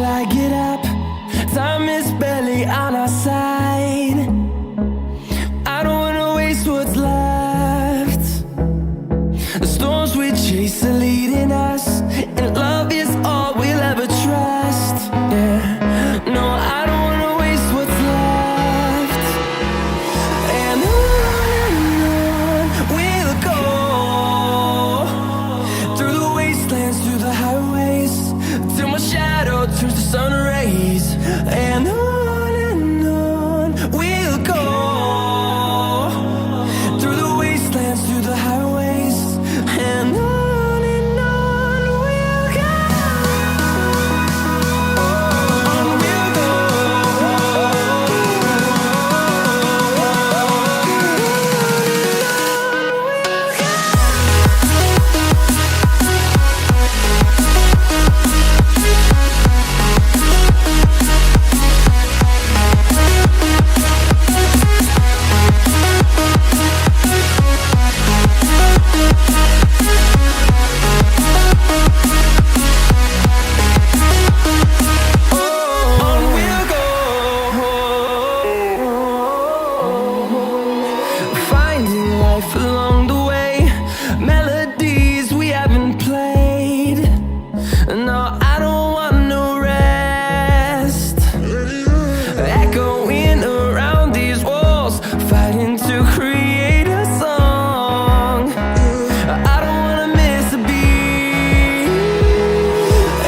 I get up. Time is barely on our side. I don't wanna waste what's left. The storms we chase are leading us, and love is all we'll ever trust. Yeah, no, I don't wanna waste what's left. And on we'll go, through the wastelands, through the highways, till my shadow turns to sun rays. And on we'll go, through the wastelands, through the highways, and on we'll go. On we'll go. On we'll go, finding life along the way, melodies we haven't played. No, I don't want no rest, echoing around these walls, fighting to create a song. I don't wanna miss a beat.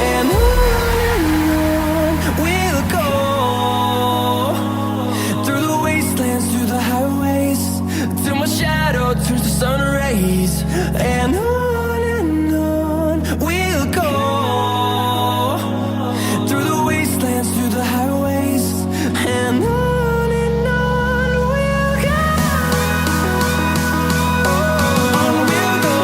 And on we'll go, through the wastelands, through the highways, till my shadow turns to sun rays. And on we'll go, through the wastelands, through the highways, and on we'll go. On we'll go.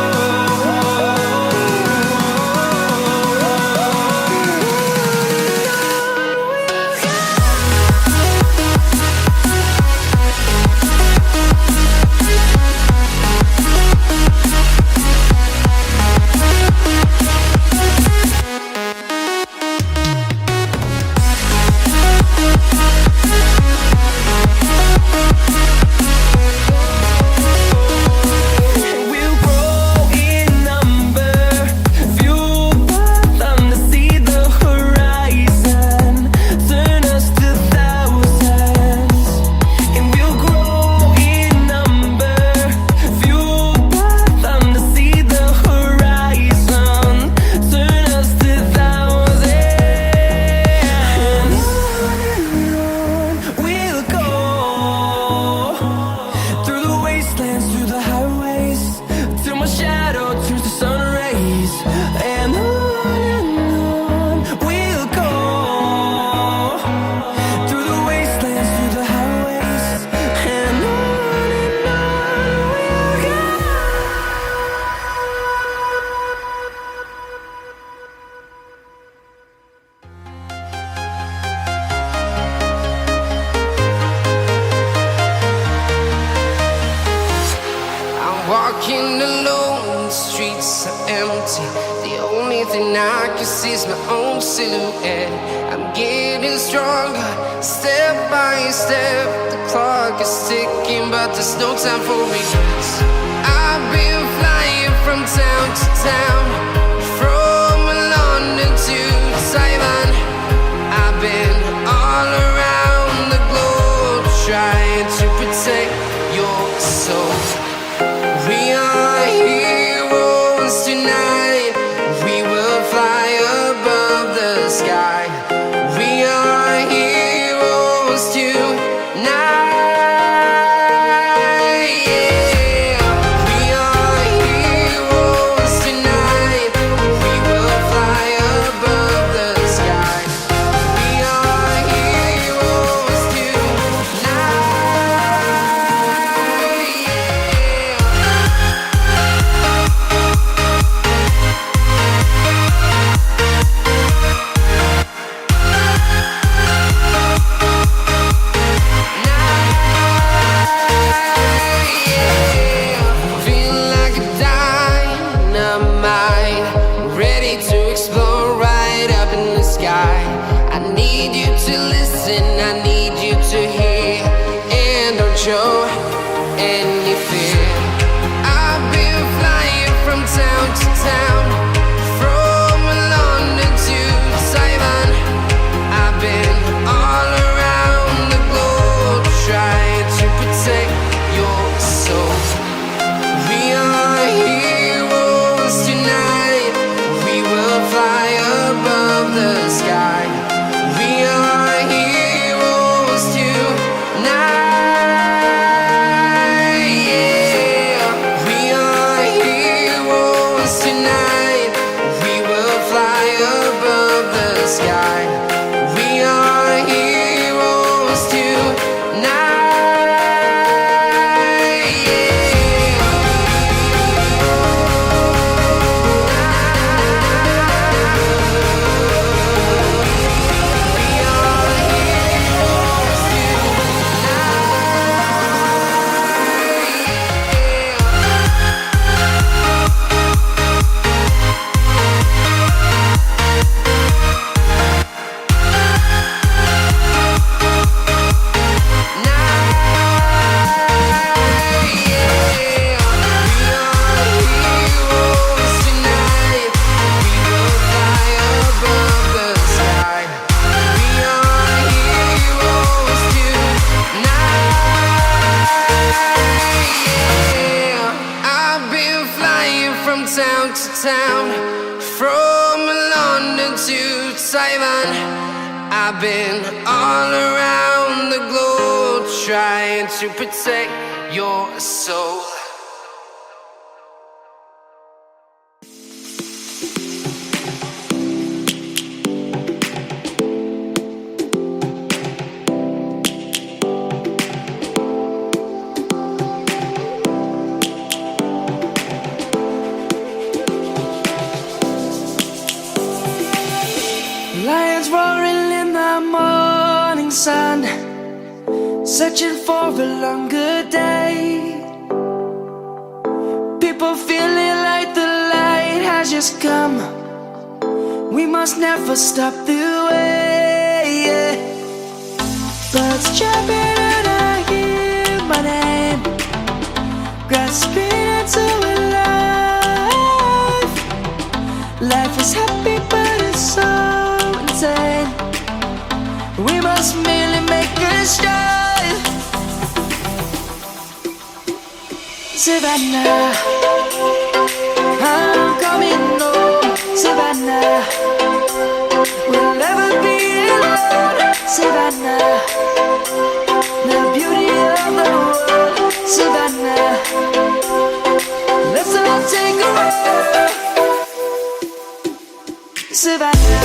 We'll grow in number, fueled by them to see the horizon, turn us to thousands. And we'll grow in number, fueled by them to see the horizon, turn us to thousands. And on we'll go, through the wastelands, through the highways, till my shadow turns to sun rays. And on we'll go, through the wastelands, through the highways, and on we'll go. I'm walking alone, the streets are empty. The only thing I can see is my own silhouette. I'm getting stronger, step by step. The clock is ticking, but there's no time for regrets. I've been flying from town to town, from London to Taiwan. I've been all around the globe, trying to protect your soul. We are heroes tonight. We will fly above the sky. We are heroes tonight. Yeah. We are heroes tonight. town, from London to Taiwan. I've been all around the globe trying to protect your soul. Lions roaring in the morning sun, searching for a longer day. People feeling like the light has just come. We must never stop the way. Birds chirping and I hear my name, grasping into a life. Life is happy but it's so insane. We must merely make a start. Savannah, I'm coming home. Savannah, we'll never be alone. Savannah, the beauty of the world. Savannah, let's all take a walk. Savannah.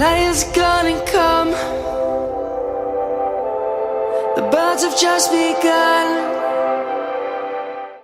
Lion's gonna come. The birds have just begun.